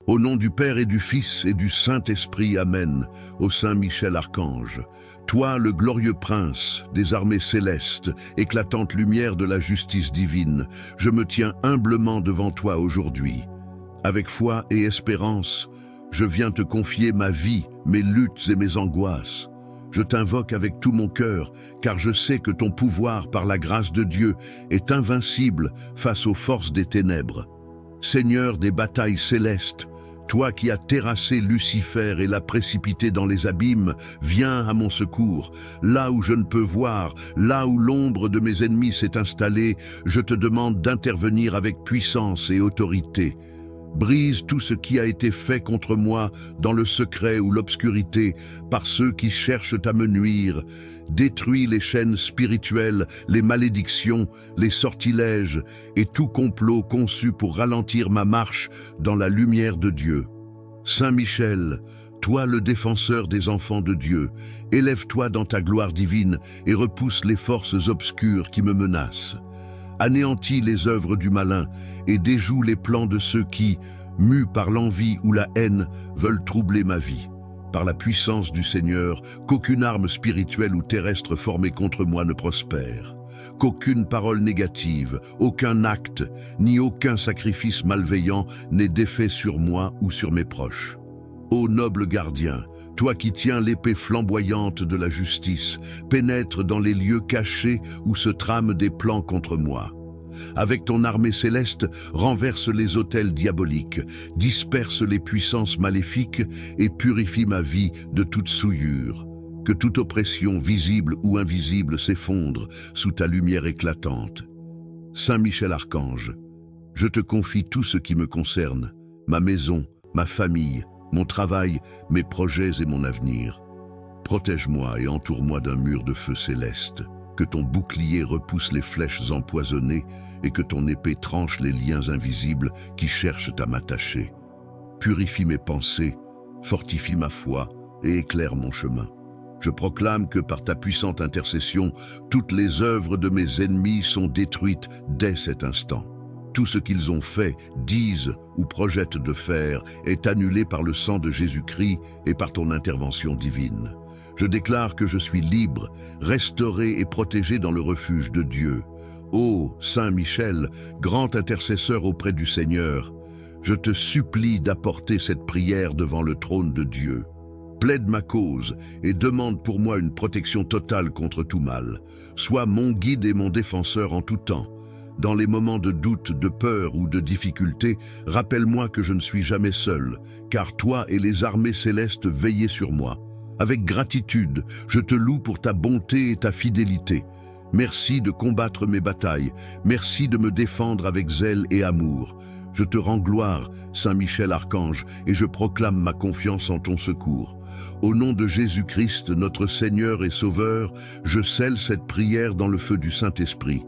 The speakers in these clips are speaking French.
Au nom du Père et du Fils et du Saint-Esprit, Amen, ô Saint Michel Archange, toi, le glorieux prince des armées célestes, éclatante lumière de la justice divine, je me tiens humblement devant toi aujourd'hui. Avec foi et espérance, je viens te confier ma vie, mes luttes et mes angoisses. Je t'invoque avec tout mon cœur, car je sais que ton pouvoir, par la grâce de Dieu, est invincible face aux forces des ténèbres. Seigneur des batailles célestes, toi qui as terrassé Lucifer et l'as précipité dans les abîmes, viens à mon secours. Là où je ne peux voir, là où l'ombre de mes ennemis s'est installée, je te demande d'intervenir avec puissance et autorité. Brise tout ce qui a été fait contre moi dans le secret ou l'obscurité par ceux qui cherchent à me nuire. Détruis les chaînes spirituelles, les malédictions, les sortilèges et tout complot conçu pour ralentir ma marche dans la lumière de Dieu. Saint Michel, toi le défenseur des enfants de Dieu, élève-toi dans ta gloire divine et repousse les forces obscures qui me menacent. Anéantis les œuvres du malin et déjoue les plans de ceux qui, mus par l'envie ou la haine, veulent troubler ma vie. Par la puissance du Seigneur, qu'aucune arme spirituelle ou terrestre formée contre moi ne prospère. Qu'aucune parole négative, aucun acte, ni aucun sacrifice malveillant n'ait d'effet sur moi ou sur mes proches. Ô noble gardien, toi qui tiens l'épée flamboyante de la justice, pénètre dans les lieux cachés où se trament des plans contre moi. Avec ton armée céleste, renverse les autels diaboliques, disperse les puissances maléfiques et purifie ma vie de toute souillure. Que toute oppression visible ou invisible s'effondre sous ta lumière éclatante. Saint Michel Archange, je te confie tout ce qui me concerne, ma maison, ma famille, mon travail, mes projets et mon avenir. Protège-moi et entoure-moi d'un mur de feu céleste, que ton bouclier repousse les flèches empoisonnées et que ton épée tranche les liens invisibles qui cherchent à m'attacher. Purifie mes pensées, fortifie ma foi et éclaire mon chemin. Je proclame que par ta puissante intercession, toutes les œuvres de mes ennemis sont détruites dès cet instant. Tout ce qu'ils ont fait, disent ou projettent de faire est annulé par le sang de Jésus-Christ et par ton intervention divine. Je déclare que je suis libre, restauré et protégé dans le refuge de Dieu. Ô Saint Michel, grand intercesseur auprès du Seigneur, je te supplie d'apporter cette prière devant le trône de Dieu. Plaide ma cause et demande pour moi une protection totale contre tout mal. Sois mon guide et mon défenseur en tout temps. Dans les moments de doute, de peur ou de difficulté, rappelle-moi que je ne suis jamais seul, car toi et les armées célestes veillez sur moi. Avec gratitude, je te loue pour ta bonté et ta fidélité. Merci de combattre mes batailles, merci de me défendre avec zèle et amour. Je te rends gloire, Saint Michel Archange, et je proclame ma confiance en ton secours. Au nom de Jésus-Christ, notre Seigneur et Sauveur, je scelle cette prière dans le feu du Saint-Esprit.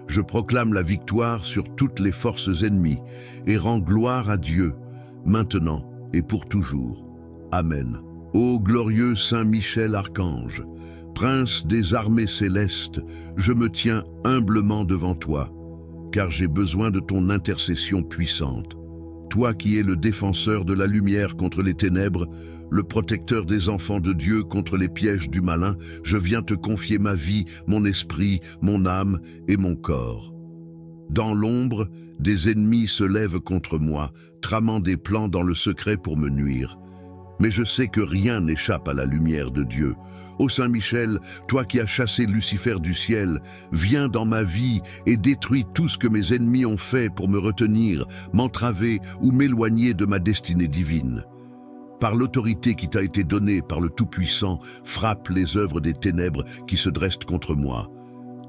Je proclame la victoire sur toutes les forces ennemies et rends gloire à Dieu, maintenant et pour toujours. Amen. Ô glorieux Saint Michel Archange, prince des armées célestes, je me tiens humblement devant toi, car j'ai besoin de ton intercession puissante. Toi qui es le défenseur de la lumière contre les ténèbres, le protecteur des enfants de Dieu contre les pièges du malin, je viens te confier ma vie, mon esprit, mon âme et mon corps. Dans l'ombre, des ennemis se lèvent contre moi, tramant des plans dans le secret pour me nuire. Mais je sais que rien n'échappe à la lumière de Dieu. Ô Saint Michel, toi qui as chassé Lucifer du ciel, viens dans ma vie et détruis tout ce que mes ennemis ont fait pour me retenir, m'entraver ou m'éloigner de ma destinée divine. Par l'autorité qui t'a été donnée par le Tout-Puissant, frappe les œuvres des ténèbres qui se dressent contre moi.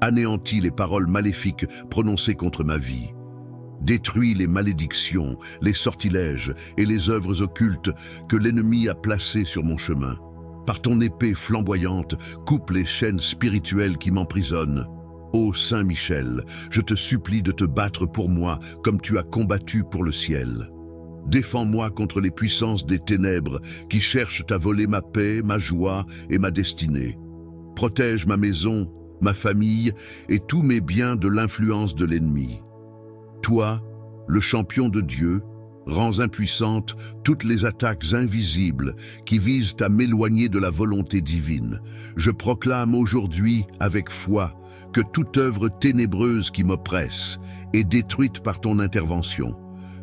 Anéantis les paroles maléfiques prononcées contre ma vie. Détruis les malédictions, les sortilèges et les œuvres occultes que l'ennemi a placées sur mon chemin. Par ton épée flamboyante, coupe les chaînes spirituelles qui m'emprisonnent. Ô Saint Michel, je te supplie de te battre pour moi comme tu as combattu pour le ciel. Défends-moi contre les puissances des ténèbres qui cherchent à voler ma paix, ma joie et ma destinée. Protège ma maison, ma famille et tous mes biens de l'influence de l'ennemi. Toi, le champion de Dieu, Rends impuissantes toutes les attaques invisibles qui visent à m'éloigner de la volonté divine. Je proclame aujourd'hui, avec foi, que toute œuvre ténébreuse qui m'oppresse est détruite par ton intervention.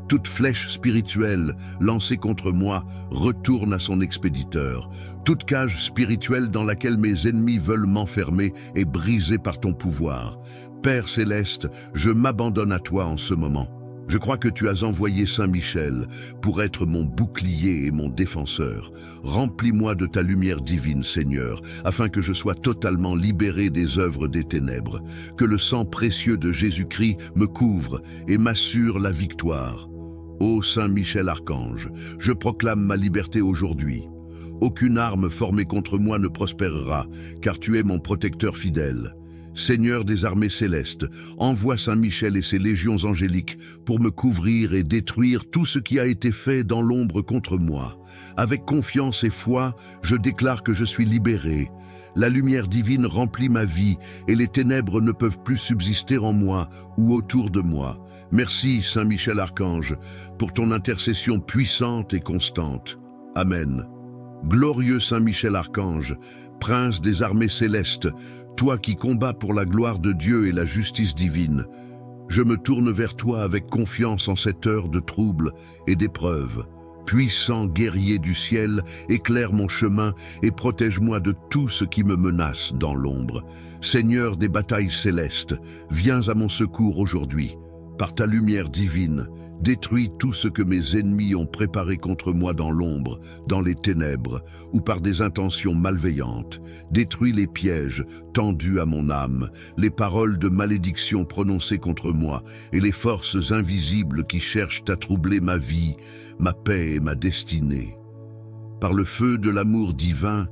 Toute flèche spirituelle lancée contre moi retourne à son expéditeur. Toute cage spirituelle dans laquelle mes ennemis veulent m'enfermer est brisée par ton pouvoir. Père céleste, je m'abandonne à toi en ce moment. Je crois que tu as envoyé Saint Michel pour être mon bouclier et mon défenseur. Remplis-moi de ta lumière divine, Seigneur, afin que je sois totalement libéré des œuvres des ténèbres. Que le sang précieux de Jésus-Christ me couvre et m'assure la victoire. Ô Saint Michel Archange, je proclame ma liberté aujourd'hui. Aucune arme formée contre moi ne prospérera, car tu es mon protecteur fidèle. Seigneur des armées célestes, envoie Saint Michel et ses légions angéliques pour me couvrir et détruire tout ce qui a été fait dans l'ombre contre moi. Avec confiance et foi, je déclare que je suis libéré. La lumière divine remplit ma vie et les ténèbres ne peuvent plus subsister en moi ou autour de moi. Merci, Saint Michel Archange, pour ton intercession puissante et constante. Amen. Glorieux Saint Michel Archange, prince des armées célestes, toi qui combats pour la gloire de Dieu et la justice divine, je me tourne vers toi avec confiance en cette heure de trouble et d'épreuve. Puissant guerrier du ciel, éclaire mon chemin et protège-moi de tout ce qui me menace dans l'ombre. Seigneur des batailles célestes, viens à mon secours aujourd'hui. Par ta lumière divine, détruis tout ce que mes ennemis ont préparé contre moi dans l'ombre, dans les ténèbres, ou par des intentions malveillantes. Détruis les pièges tendus à mon âme, les paroles de malédiction prononcées contre moi, et les forces invisibles qui cherchent à troubler ma vie, ma paix et ma destinée. Par le feu de l'amour divin,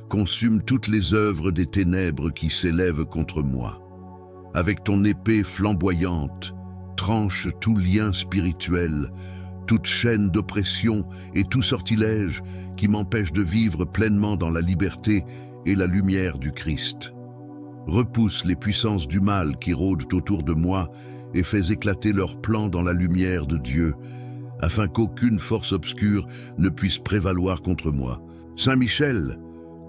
consume toutes les œuvres des ténèbres qui s'élèvent contre moi. Avec ton épée flamboyante, tranche tout lien spirituel, toute chaîne d'oppression et tout sortilège qui m'empêche de vivre pleinement dans la liberté et la lumière du Christ. Repousse les puissances du mal qui rôdent autour de moi et fais éclater leurs plans dans la lumière de Dieu, afin qu'aucune force obscure ne puisse prévaloir contre moi. Saint Michel,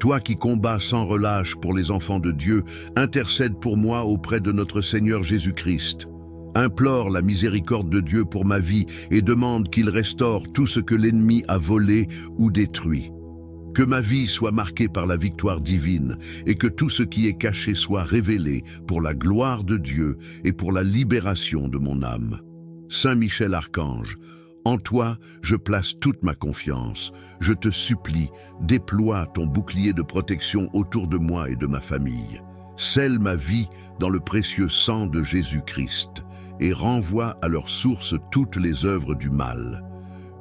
toi qui combats sans relâche pour les enfants de Dieu, intercède pour moi auprès de notre Seigneur Jésus-Christ. Implore la miséricorde de Dieu pour ma vie et demande qu'il restaure tout ce que l'ennemi a volé ou détruit. Que ma vie soit marquée par la victoire divine et que tout ce qui est caché soit révélé pour la gloire de Dieu et pour la libération de mon âme. Saint Michel Archange, en toi, je place toute ma confiance. Je te supplie, déploie ton bouclier de protection autour de moi et de ma famille. Scelle ma vie dans le précieux sang de Jésus-Christ et renvoie à leur source toutes les œuvres du mal.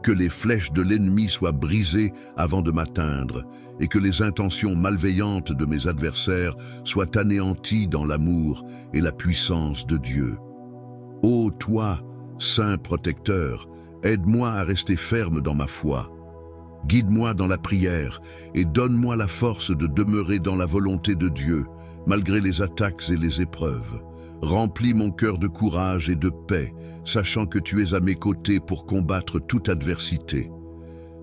Que les flèches de l'ennemi soient brisées avant de m'atteindre et que les intentions malveillantes de mes adversaires soient anéanties dans l'amour et la puissance de Dieu. Ô toi, Saint protecteur, aide-moi à rester ferme dans ma foi. Guide-moi dans la prière et donne-moi la force de demeurer dans la volonté de Dieu, malgré les attaques et les épreuves. Remplis mon cœur de courage et de paix, sachant que tu es à mes côtés pour combattre toute adversité.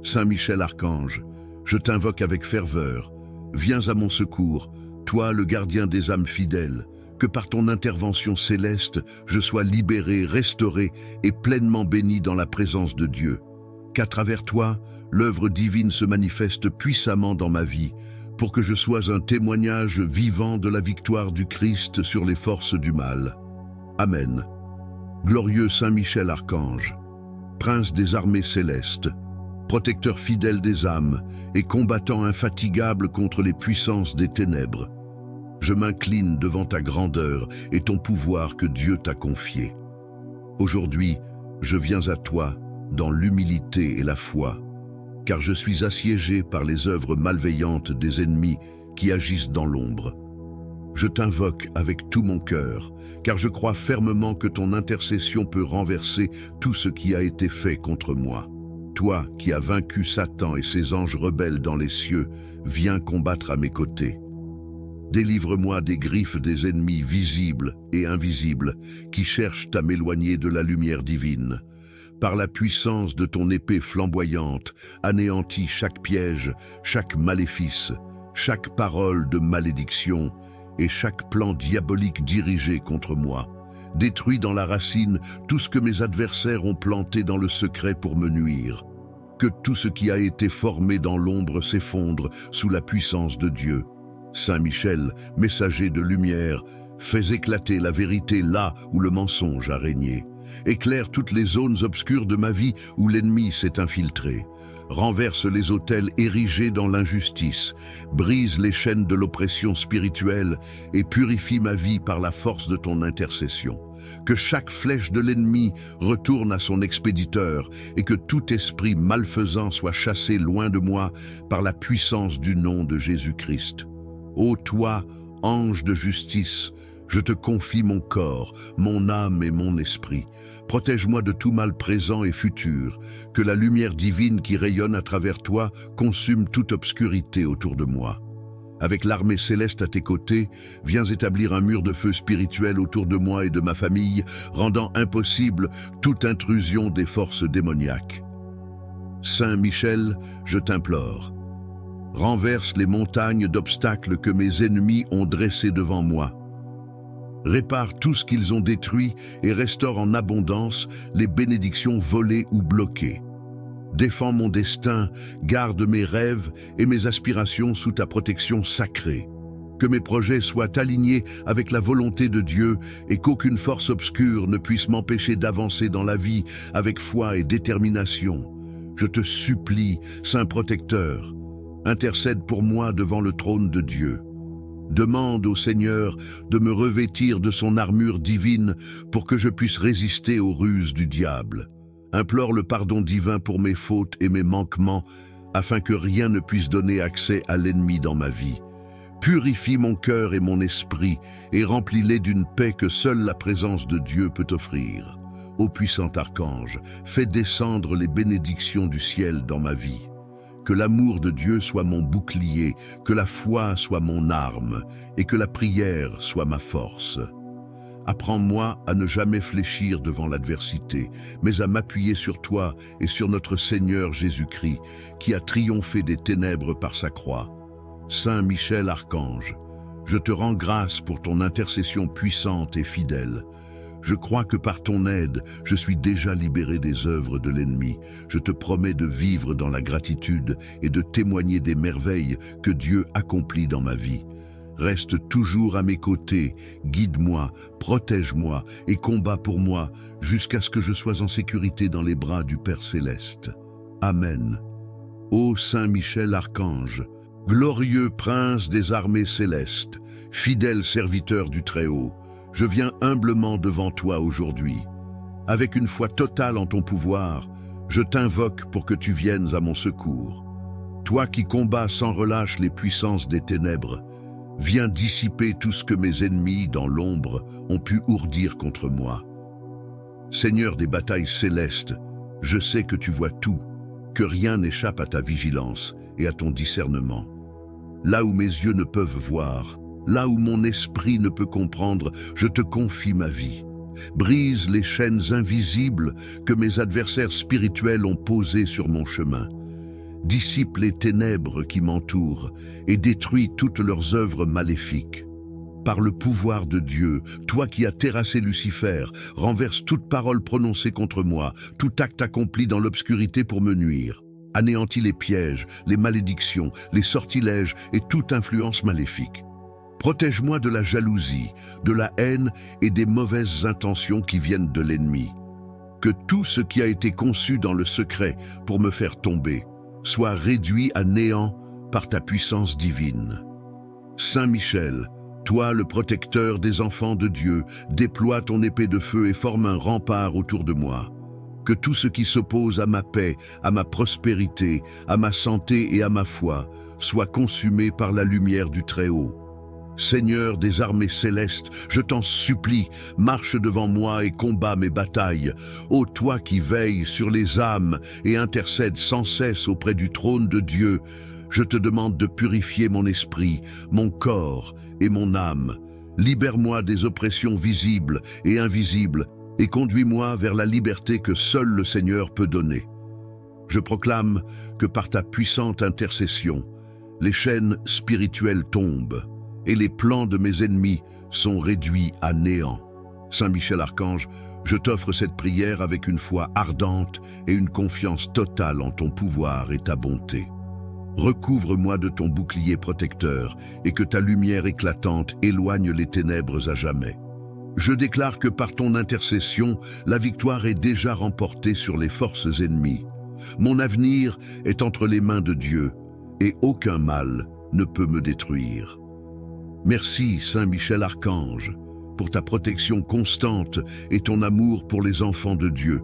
Saint Michel Archange, je t'invoque avec ferveur. Viens à mon secours, toi le gardien des âmes fidèles, que par ton intervention céleste, je sois libéré, restauré et pleinement béni dans la présence de Dieu. Qu'à travers toi, l'œuvre divine se manifeste puissamment dans ma vie, pour que je sois un témoignage vivant de la victoire du Christ sur les forces du mal. Amen. Glorieux Saint Michel Archange, prince des armées célestes, protecteur fidèle des âmes et combattant infatigable contre les puissances des ténèbres, je m'incline devant ta grandeur et ton pouvoir que Dieu t'a confié. Aujourd'hui, je viens à toi dans l'humilité et la foi, car je suis assiégé par les œuvres malveillantes des ennemis qui agissent dans l'ombre. Je t'invoque avec tout mon cœur, car je crois fermement que ton intercession peut renverser tout ce qui a été fait contre moi. Toi qui as vaincu Satan et ses anges rebelles dans les cieux, viens combattre à mes côtés. Délivre-moi des griffes des ennemis visibles et invisibles qui cherchent à m'éloigner de la lumière divine. Par la puissance de ton épée flamboyante, anéantis chaque piège, chaque maléfice, chaque parole de malédiction et chaque plan diabolique dirigé contre moi. Détruis dans la racine tout ce que mes adversaires ont planté dans le secret pour me nuire. Que tout ce qui a été formé dans l'ombre s'effondre sous la puissance de Dieu. Saint Michel, messager de lumière, fais éclater la vérité là où le mensonge a régné. Éclaire toutes les zones obscures de ma vie où l'ennemi s'est infiltré. Renverse les autels érigés dans l'injustice, brise les chaînes de l'oppression spirituelle et purifie ma vie par la force de ton intercession. Que chaque flèche de l'ennemi retourne à son expéditeur et que tout esprit malfaisant soit chassé loin de moi par la puissance du nom de Jésus-Christ. Ô toi, ange de justice, je te confie mon corps, mon âme et mon esprit. Protège-moi de tout mal présent et futur, que la lumière divine qui rayonne à travers toi consume toute obscurité autour de moi. Avec l'armée céleste à tes côtés, viens établir un mur de feu spirituel autour de moi et de ma famille, rendant impossible toute intrusion des forces démoniaques. Saint Michel, je t'implore, renverse les montagnes d'obstacles que mes ennemis ont dressées devant moi. Répare tout ce qu'ils ont détruit et restaure en abondance les bénédictions volées ou bloquées. Défends mon destin, garde mes rêves et mes aspirations sous ta protection sacrée. Que mes projets soient alignés avec la volonté de Dieu et qu'aucune force obscure ne puisse m'empêcher d'avancer dans la vie avec foi et détermination. Je te supplie, Saint Protecteur, intercède pour moi devant le trône de Dieu. Demande au Seigneur de me revêtir de son armure divine pour que je puisse résister aux ruses du diable. Implore le pardon divin pour mes fautes et mes manquements, afin que rien ne puisse donner accès à l'ennemi dans ma vie. Purifie mon cœur et mon esprit, et remplis-les d'une paix que seule la présence de Dieu peut offrir. Ô puissant archange, fais descendre les bénédictions du ciel dans ma vie. Que l'amour de Dieu soit mon bouclier, que la foi soit mon arme, et que la prière soit ma force. Apprends-moi à ne jamais fléchir devant l'adversité, mais à m'appuyer sur toi et sur notre Seigneur Jésus-Christ, qui a triomphé des ténèbres par sa croix. Saint Michel Archange, je te rends grâce pour ton intercession puissante et fidèle. Je crois que par ton aide, je suis déjà libéré des œuvres de l'ennemi. Je te promets de vivre dans la gratitude et de témoigner des merveilles que Dieu accomplit dans ma vie. Reste toujours à mes côtés, guide-moi, protège-moi et combat pour moi jusqu'à ce que je sois en sécurité dans les bras du Père Céleste. Amen. Ô Saint Michel Archange, glorieux prince des armées célestes, fidèle serviteur du Très-Haut, je viens humblement devant toi aujourd'hui. Avec une foi totale en ton pouvoir, je t'invoque pour que tu viennes à mon secours. Toi qui combats sans relâche les puissances des ténèbres, viens dissiper tout ce que mes ennemis dans l'ombre ont pu ourdir contre moi. Seigneur des batailles célestes, je sais que tu vois tout, que rien n'échappe à ta vigilance et à ton discernement. Là où mes yeux ne peuvent voir, là où mon esprit ne peut comprendre, je te confie ma vie. Brise les chaînes invisibles que mes adversaires spirituels ont posées sur mon chemin. Dissipe les ténèbres qui m'entourent et détruis toutes leurs œuvres maléfiques. Par le pouvoir de Dieu, toi qui as terrassé Lucifer, renverse toute parole prononcée contre moi, tout acte accompli dans l'obscurité pour me nuire. Anéantis les pièges, les malédictions, les sortilèges et toute influence maléfique. Protège-moi de la jalousie, de la haine et des mauvaises intentions qui viennent de l'ennemi. Que tout ce qui a été conçu dans le secret pour me faire tomber soit réduit à néant par ta puissance divine. Saint Michel, toi le protecteur des enfants de Dieu, déploie ton épée de feu et forme un rempart autour de moi. Que tout ce qui s'oppose à ma paix, à ma prospérité, à ma santé et à ma foi soit consumé par la lumière du Très-Haut. Seigneur des armées célestes, je t'en supplie, marche devant moi et combat mes batailles. Ô toi qui veilles sur les âmes et intercèdes sans cesse auprès du trône de Dieu, je te demande de purifier mon esprit, mon corps et mon âme. Libère-moi des oppressions visibles et invisibles, et conduis-moi vers la liberté que seul le Seigneur peut donner. Je proclame que par ta puissante intercession, les chaînes spirituelles tombent et les plans de mes ennemis sont réduits à néant. Saint Michel Archange, je t'offre cette prière avec une foi ardente et une confiance totale en ton pouvoir et ta bonté. Recouvre-moi de ton bouclier protecteur et que ta lumière éclatante éloigne les ténèbres à jamais. Je déclare que par ton intercession, la victoire est déjà remportée sur les forces ennemies. Mon avenir est entre les mains de Dieu et aucun mal ne peut me détruire. Merci, Saint Michel Archange, pour ta protection constante et ton amour pour les enfants de Dieu.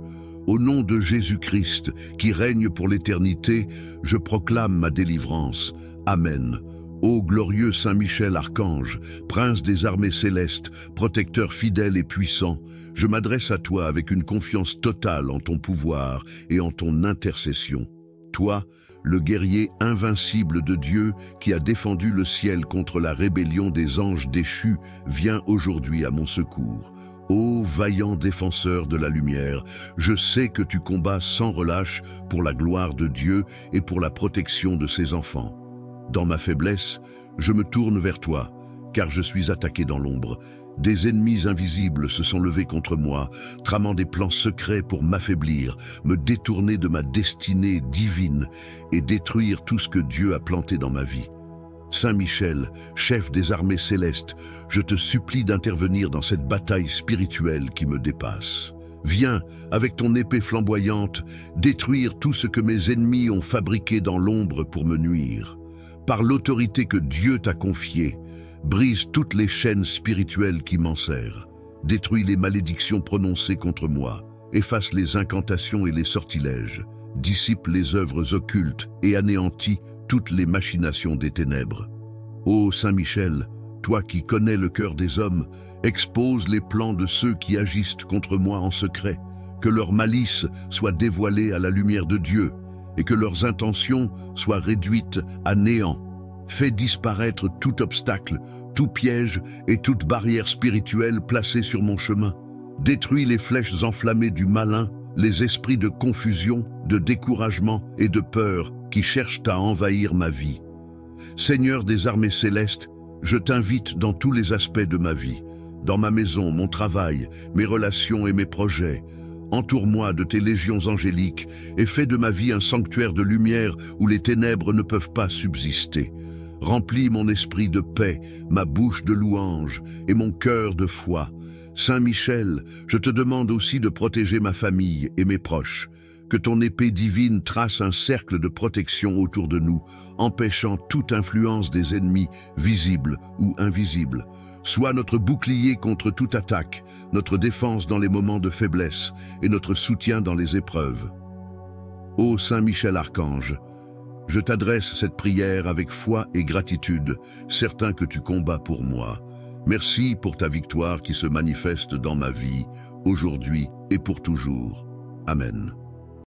Au nom de Jésus-Christ, qui règne pour l'éternité, je proclame ma délivrance. Amen. Ô glorieux Saint Michel Archange, prince des armées célestes, protecteur fidèle et puissant, je m'adresse à toi avec une confiance totale en ton pouvoir et en ton intercession. Toi, le guerrier invincible de Dieu qui a défendu le ciel contre la rébellion des anges déchus, viens aujourd'hui à mon secours. Ô vaillant défenseur de la lumière, je sais que tu combats sans relâche pour la gloire de Dieu et pour la protection de ses enfants. Dans ma faiblesse, je me tourne vers toi, car je suis attaqué dans l'ombre. Des ennemis invisibles se sont levés contre moi, tramant des plans secrets pour m'affaiblir, me détourner de ma destinée divine et détruire tout ce que Dieu a planté dans ma vie. Saint Michel, chef des armées célestes, je te supplie d'intervenir dans cette bataille spirituelle qui me dépasse. Viens, avec ton épée flamboyante, détruire tout ce que mes ennemis ont fabriqué dans l'ombre pour me nuire. Par l'autorité que Dieu t'a confiée, brise toutes les chaînes spirituelles qui m'enserrent, détruis les malédictions prononcées contre moi, efface les incantations et les sortilèges, dissipe les œuvres occultes et anéantis toutes les machinations des ténèbres. Ô Saint Michel, toi qui connais le cœur des hommes, expose les plans de ceux qui agissent contre moi en secret, que leur malice soit dévoilée à la lumière de Dieu, et que leurs intentions soient réduites à néant. Fais disparaître tout obstacle, tout piège et toute barrière spirituelle placée sur mon chemin. Détruis les flèches enflammées du malin, les esprits de confusion, de découragement et de peur qui cherchent à envahir ma vie. Seigneur des armées célestes, je t'invite dans tous les aspects de ma vie, dans ma maison, mon travail, mes relations et mes projets. Entoure-moi de tes légions angéliques et fais de ma vie un sanctuaire de lumière où les ténèbres ne peuvent pas subsister. Remplis mon esprit de paix, ma bouche de louange et mon cœur de foi. Saint Michel, je te demande aussi de protéger ma famille et mes proches. Que ton épée divine trace un cercle de protection autour de nous, empêchant toute influence des ennemis, visibles ou invisibles. Sois notre bouclier contre toute attaque, notre défense dans les moments de faiblesse et notre soutien dans les épreuves. Ô Saint Michel Archange, je t'adresse cette prière avec foi et gratitude, certain que tu combats pour moi. Merci pour ta victoire qui se manifeste dans ma vie, aujourd'hui et pour toujours. Amen.